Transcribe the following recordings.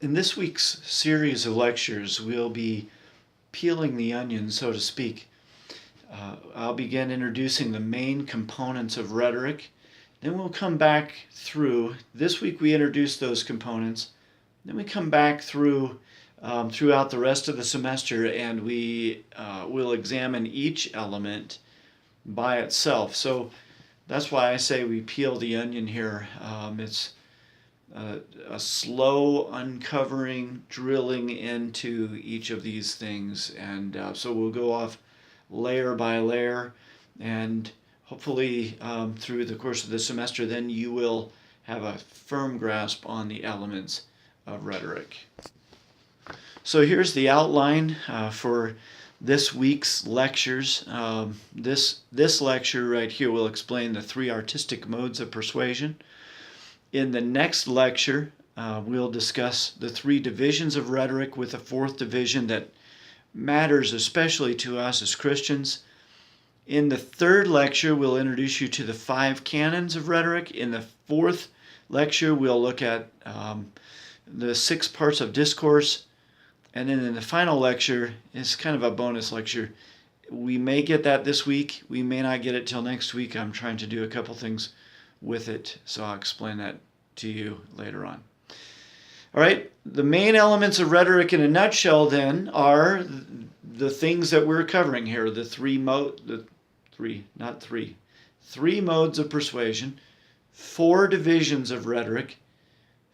In this week's series of lectures, we'll be peeling the onion, so to speak. I'll begin introducing the main components of rhetoric. Then we'll come back through. This week we introduced those components. Then we come back through throughout the rest of the semester, and we will examine each element by itself. So that's why I say we peel the onion here. It's a slow uncovering, drilling into each of these things. And so we'll go off layer by layer, and hopefully through the course of the semester, then you will have a firm grasp on the elements of rhetoric. So here's the outline for this week's lectures. This lecture right here will explain the three artistic modes of persuasion. In the next lecture, we'll discuss the three divisions of rhetoric, with a fourth division that matters especially to us as Christians. In the third lecture, we'll introduce you to the 5 canons of rhetoric. In the fourth lecture, we'll look at the 6 parts of discourse. And then in the final lecture, it's kind of a bonus lecture. We may get that this week. We may not get it till next week. I'm trying to do a couple things with it, so I'll explain that to you later on. All right, the main elements of rhetoric in a nutshell then are the things that we're covering here, three modes of persuasion, 4 divisions of rhetoric,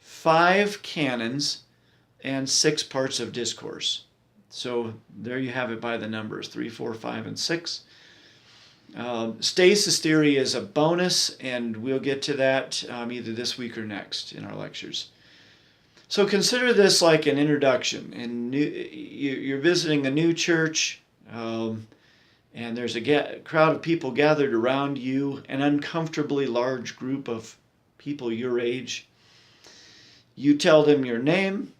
5 canons, and 6 parts of discourse. So there you have it by the numbers, 3, 4, 5, and 6. Stasis theory is a bonus, and we'll get to that either this week or next in our lectures. So consider this like an introduction. And you're visiting a new church, and there's a crowd of people gathered around you, an uncomfortably large group of people your age. You tell them your name,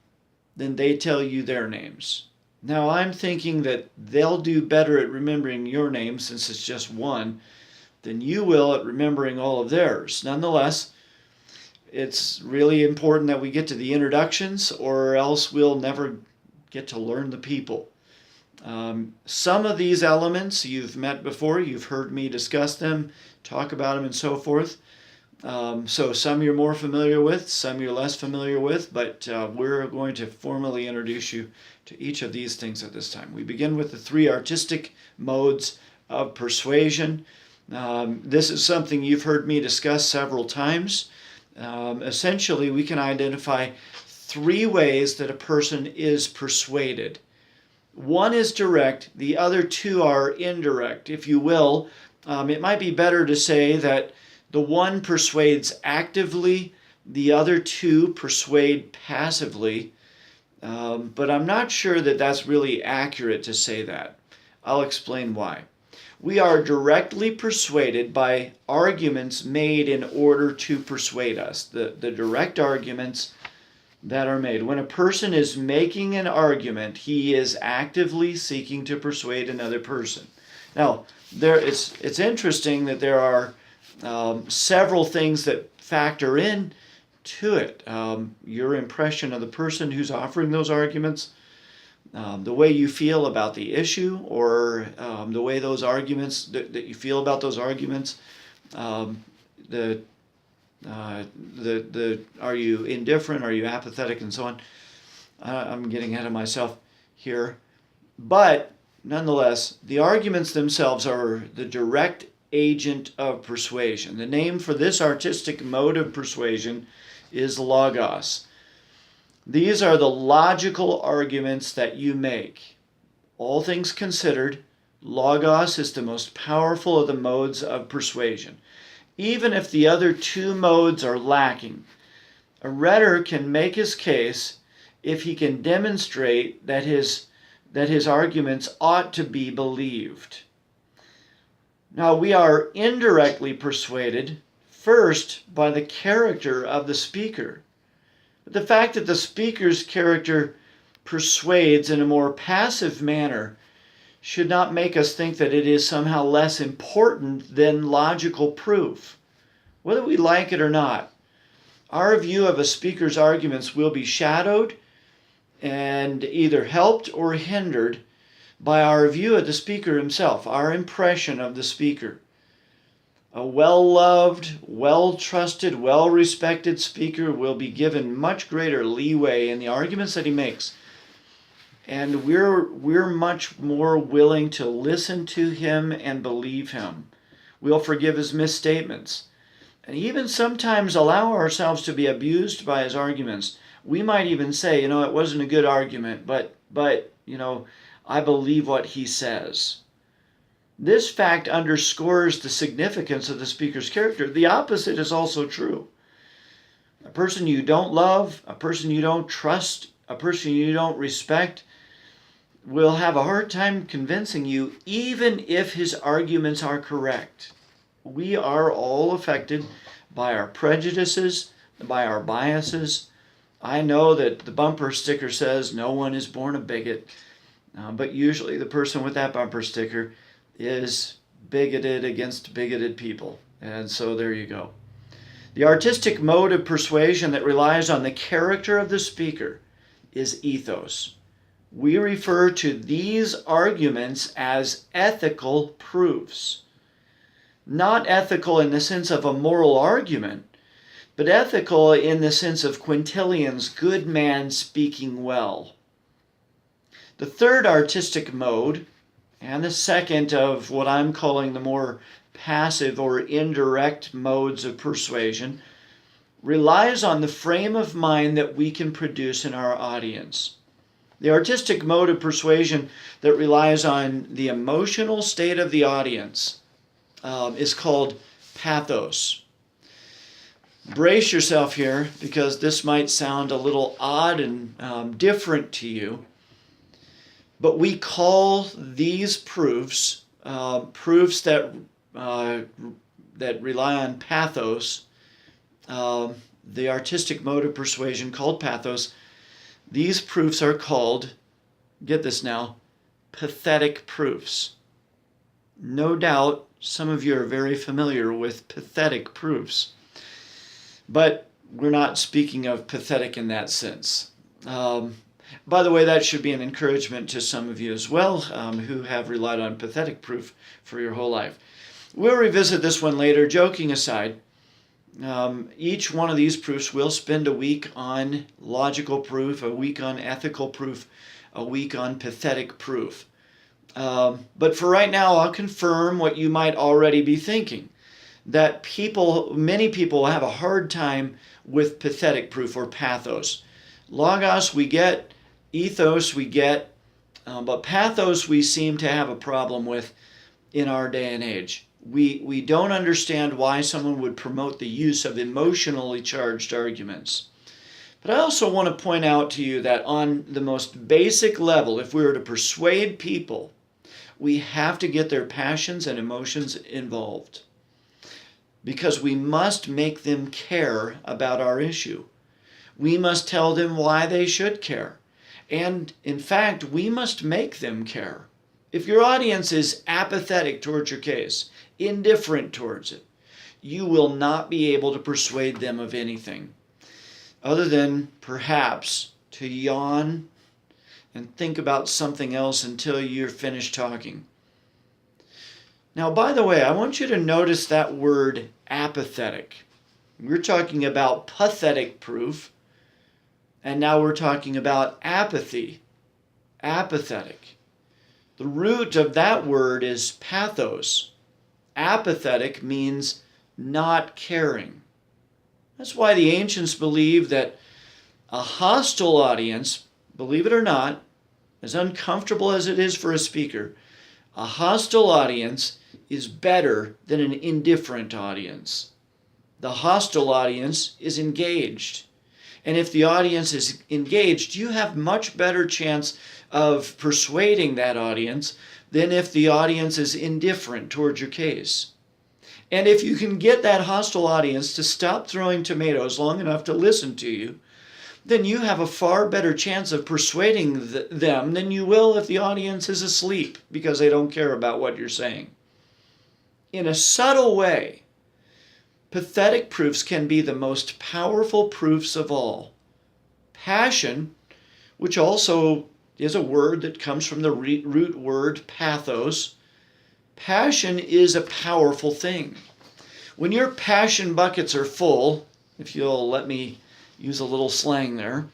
then they tell you their names. Now, I'm thinking that they'll do better at remembering your name, since it's just one, than you will at remembering all of theirs. Nonetheless, it's really important that we get to the introductions, or else we'll never get to learn the people. Some of these elements you've met before, you've heard me discuss them, talk about them, and so forth. So some you're more familiar with, some you're less familiar with, but we're going to formally introduce you to each of these things at this time. We begin with the 3 artistic modes of persuasion. This is something you've heard me discuss several times. Essentially, we can identify 3 ways that a person is persuaded. One is direct, the other 2 are indirect, if you will. It might be better to say that the one persuades actively, the other 2 persuade passively. But I'm not sure that that's really accurate to say that. I'll explain why. We are directly persuaded by arguments made in order to persuade us. The direct arguments that are made. When a person is making an argument, he is actively seeking to persuade another person. Now, it's interesting that there are several things that factor in to it. Your impression of the person who's offering those arguments, the way you feel about the issue, or the way those arguments, that you feel about those arguments, are you indifferent, are you apathetic, and so on. I'm getting ahead of myself here. But nonetheless, the arguments themselves are the direct agent of persuasion. The name for this artistic mode of persuasion is logos. These are the logical arguments that you make. All things considered, logos is the most powerful of the modes of persuasion. Even if the other 2 modes are lacking, a rhetor can make his case if he can demonstrate that his arguments ought to be believed. Now, we are indirectly persuaded first by the character of the speaker. But the fact that the speaker's character persuades in a more passive manner should not make us think that it is somehow less important than logical proof. Whether we like it or not, our view of a speaker's arguments will be shadowed and either helped or hindered by our view of the speaker himself, our impression of the speaker. A well-loved, well-trusted, well-respected speaker will be given much greater leeway in the arguments that he makes. And we're much more willing to listen to him and believe him. We'll forgive his misstatements. And even sometimes allow ourselves to be abused by his arguments. We might even say, it wasn't a good argument, but I believe what he says. This fact underscores the significance of the speaker's character. The opposite is also true. A person you don't love, a person you don't trust, a person you don't respect will have a hard time convincing you, even if his arguments are correct. We are all affected by our prejudices, by our biases. I know that the bumper sticker says no one is born a bigot, but usually the person with that bumper sticker is bigoted against bigoted people. And so there you go. The artistic mode of persuasion that relies on the character of the speaker is ethos. We refer to these arguments as ethical proofs. Not ethical in the sense of a moral argument, but ethical in the sense of Quintilian's good man speaking well. The third artistic mode, and the second of what I'm calling the more passive or indirect modes of persuasion, relies on the frame of mind that we can produce in our audience. The artistic mode of persuasion that relies on the emotional state of the audience is called pathos. Brace yourself here, because this might sound a little odd and different to you. But we call these proofs that rely on pathos, the artistic mode of persuasion called pathos. These proofs are called, get this now, pathetic proofs. No doubt some of you are very familiar with pathetic proofs, but we're not speaking of pathetic in that sense. By the way, that should be an encouragement to some of you as well who have relied on pathetic proof for your whole life. We'll revisit this one later, joking aside. Each one of these proofs will spend a week on logical proof, a week on ethical proof, a week on pathetic proof. But for right now, I'll confirm what you might already be thinking, that many people have a hard time with pathetic proof or pathos. Logos we get, ethos we get, but pathos we seem to have a problem with in our day and age. We don't understand why someone would promote the use of emotionally charged arguments. But I also want to point out to you that on the most basic level, if we were to persuade people, we have to get their passions and emotions involved, because we must make them care about our issue. We must tell them why they should care. And in fact, we must make them care. If your audience is apathetic towards your case, indifferent towards it, you will not be able to persuade them of anything other than perhaps to yawn and think about something else until you're finished talking. Now, by the way, I want you to notice that word apathetic. We're talking about pathetic proof, and now we're talking about apathy, apathetic. The root of that word is pathos. Apathetic means not caring. That's why the ancients believed that a hostile audience, believe it or not, as uncomfortable as it is for a speaker, a hostile audience is better than an indifferent audience. The hostile audience is engaged. And if the audience is engaged, you have much better chance of persuading that audience than if the audience is indifferent towards your case. And if you can get that hostile audience to stop throwing tomatoes long enough to listen to you, then you have a far better chance of persuading them than you will if the audience is asleep because they don't care about what you're saying. In a subtle way, pathetic proofs can be the most powerful proofs of all. Passion, which also is a word that comes from the root word pathos. Passion is a powerful thing. When your passion buckets are full, if you'll let me use a little slang there,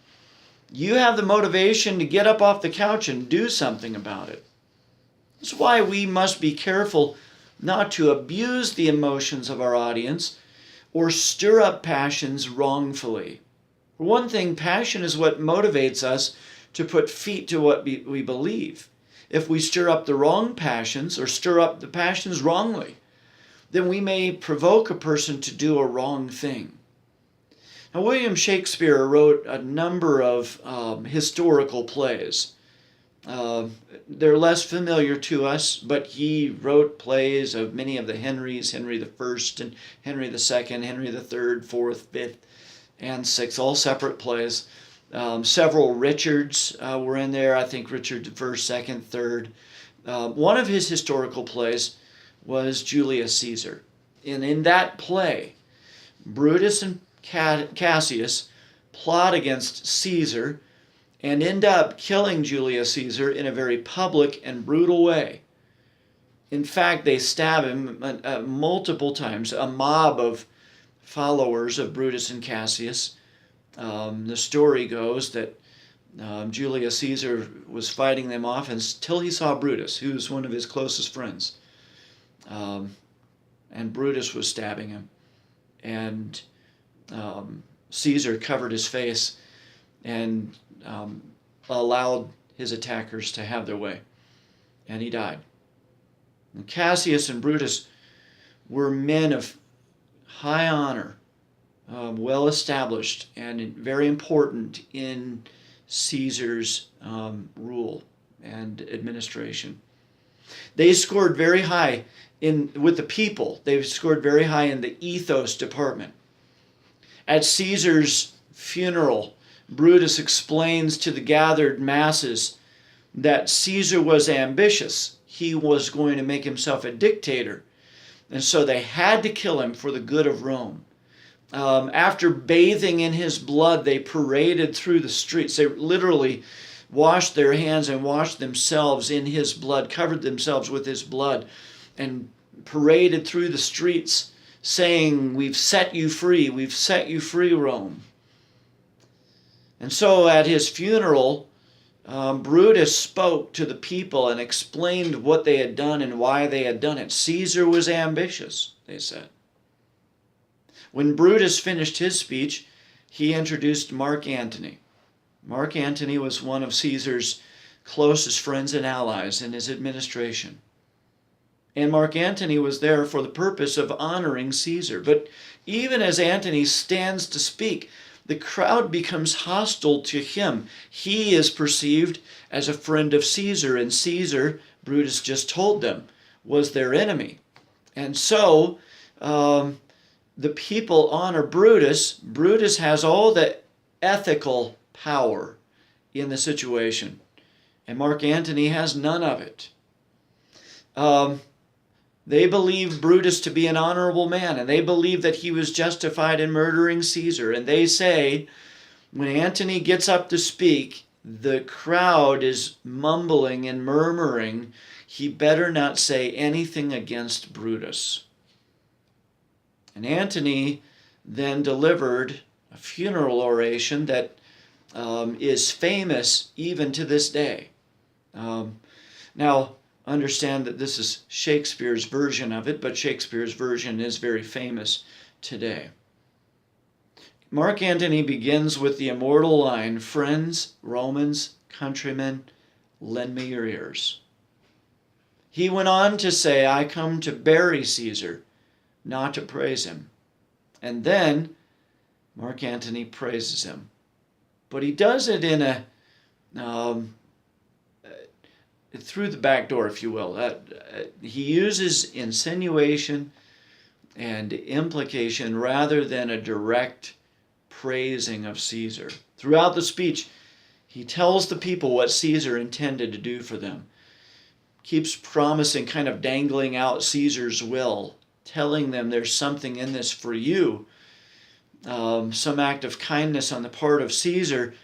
you have the motivation to get up off the couch and do something about it. That's why we must be careful not to abuse the emotions of our audience or stir up passions wrongfully. For one thing, passion is what motivates us to put feet to what we believe. If we stir up the wrong passions or stir up the passions wrongly, then we may provoke a person to do a wrong thing. Now, William Shakespeare wrote a number of historical plays. They're less familiar to us, but he wrote plays of many of the Henrys, Henry I and Henry II, Henry III, IV, V, and VI, all separate plays. Several Richards were in there. I think Richard I, II, III. One of his historical plays was Julius Caesar. And in that play, Brutus and Cassius plot against Caesar and end up killing Julius Caesar in a very public and brutal way. In fact, they stab him multiple times. A mob of followers of Brutus and Cassius. The story goes that Julius Caesar was fighting them off until he saw Brutus, who was one of his closest friends. And Brutus was stabbing him. And Caesar covered his face and allowed his attackers to have their way. And he died. And Cassius and Brutus were men of high honor, well established, and very important in Caesar's rule and administration. They scored very high with the people. They scored very high in the ethos department. At Caesar's funeral, Brutus explains to the gathered masses that Caesar was ambitious. He was going to make himself a dictator. And so they had to kill him for the good of Rome. After bathing in his blood, they paraded through the streets. They literally washed their hands and washed themselves in his blood, covered themselves with his blood, and paraded through the streets saying, "We've set you free, we've set you free, Rome." And so at his funeral, Brutus spoke to the people and explained what they had done and why they had done it. Caesar was ambitious, they said. When Brutus finished his speech, he introduced Mark Antony. Mark Antony was one of Caesar's closest friends and allies in his administration. And Mark Antony was there for the purpose of honoring Caesar. But even as Antony stands to speak, the crowd becomes hostile to him. He is perceived as a friend of Caesar, and Caesar, Brutus just told them, was their enemy. And so the people honor Brutus. Brutus has all the ethical power in the situation, and Mark Antony has none of it. They believe Brutus to be an honorable man, and they believe that he was justified in murdering Caesar. And they say, when Antony gets up to speak, the crowd is mumbling and murmuring, he better not say anything against Brutus. And Antony then delivered a funeral oration that is famous even to this day. Now, understand that this is Shakespeare's version of it, but Shakespeare's version is very famous today. Mark Antony begins with the immortal line, "Friends, Romans, countrymen, lend me your ears." He went on to say, "I come to bury Caesar, not to praise him." And then Mark Antony praises him. But he does it in a through the back door, if you will. He uses insinuation and implication rather than a direct praising of Caesar. Throughout the speech, he tells the people what Caesar intended to do for them. Keeps promising, kind of dangling out Caesar's will, telling them there's something in this for you. Some act of kindness on the part of Caesar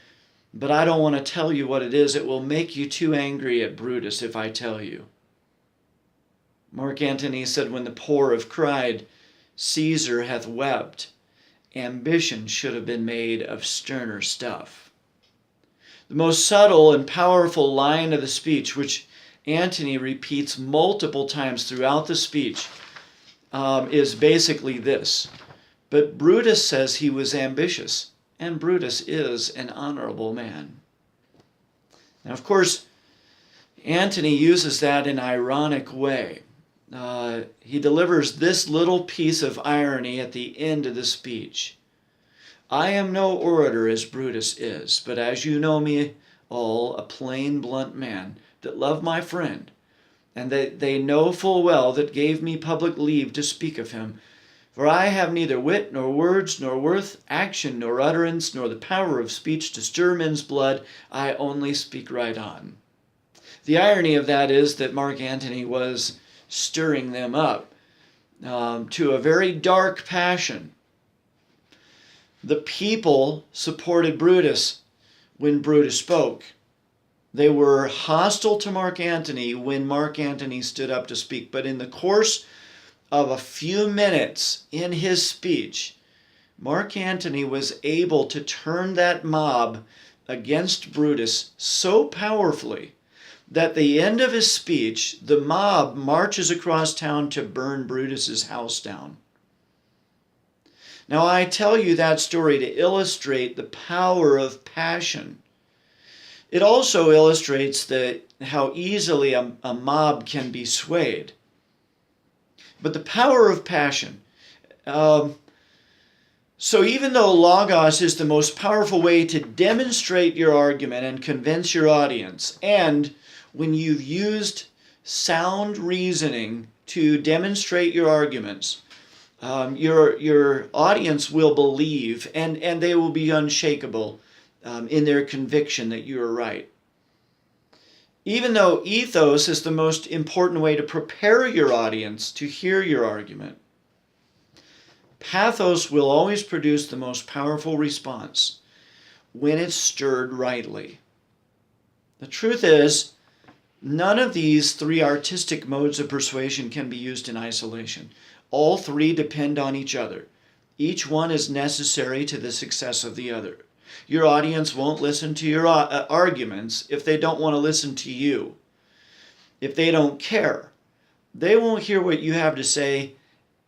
but I don't want to tell you what it is. It will make you too angry at Brutus if I tell you. Mark Antony said, when the poor have cried, Caesar hath wept. Ambition should have been made of sterner stuff. The most subtle and powerful line of the speech, which Antony repeats multiple times throughout the speech, is basically this. But Brutus says he was ambitious, and Brutus is an honorable man. Now, of course, Antony uses that in an ironic way. He delivers this little piece of irony at the end of the speech. I am no orator as Brutus is, but as you know me all, a plain, blunt man, that love my friend, and that they know full well that gave me public leave to speak of him. For I have neither wit, nor words, nor worth, action, nor utterance, nor the power of speech to stir men's blood. I only speak right on. The irony of that is that Mark Antony was stirring them up to a very dark passion. The people supported Brutus when Brutus spoke. They were hostile to Mark Antony when Mark Antony stood up to speak. But in the course of a few minutes in his speech, Mark Antony was able to turn that mob against Brutus so powerfully that at the end of his speech, the mob marches across town to burn Brutus's house down. Now, I tell you that story to illustrate the power of passion. It also illustrates how easily a mob can be swayed. But the power of passion. So even though Logos is the most powerful way to demonstrate your argument and convince your audience, and when you've used sound reasoning to demonstrate your arguments, your audience will believe, and they will be unshakable in their conviction that you are right. Even though ethos is the most important way to prepare your audience to hear your argument, pathos will always produce the most powerful response when it's stirred rightly. The truth is, none of these three artistic modes of persuasion can be used in isolation. All three depend on each other. Each one is necessary to the success of the other. Your audience won't listen to your arguments if they don't want to listen to you. If they don't care, they won't hear what you have to say,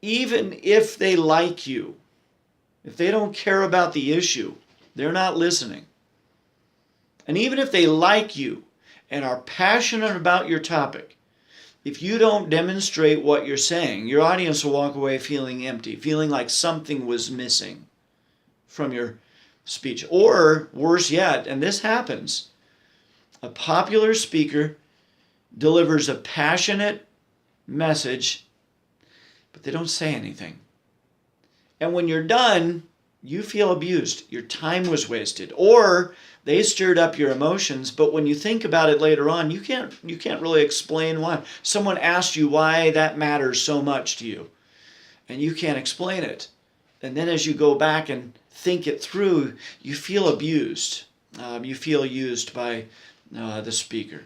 even if they like you. If they don't care about the issue, they're not listening. And even if they like you and are passionate about your topic, if you don't demonstrate what you're saying, your audience will walk away feeling empty, feeling like something was missing from your speech. Or, worse yet, and this happens, a popular speaker delivers a passionate message, but they don't say anything. And when you're done, you feel abused. Your time was wasted. Or they stirred up your emotions, but when you think about it later on, you can't really explain why. Someone asked you why that matters so much to you, and you can't explain it. And then as you go back and think it through, you feel abused. You feel used by the speaker.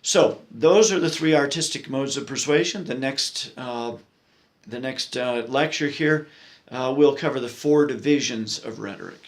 So those are the three artistic modes of persuasion. The next lecture here, we'll cover the four divisions of rhetoric.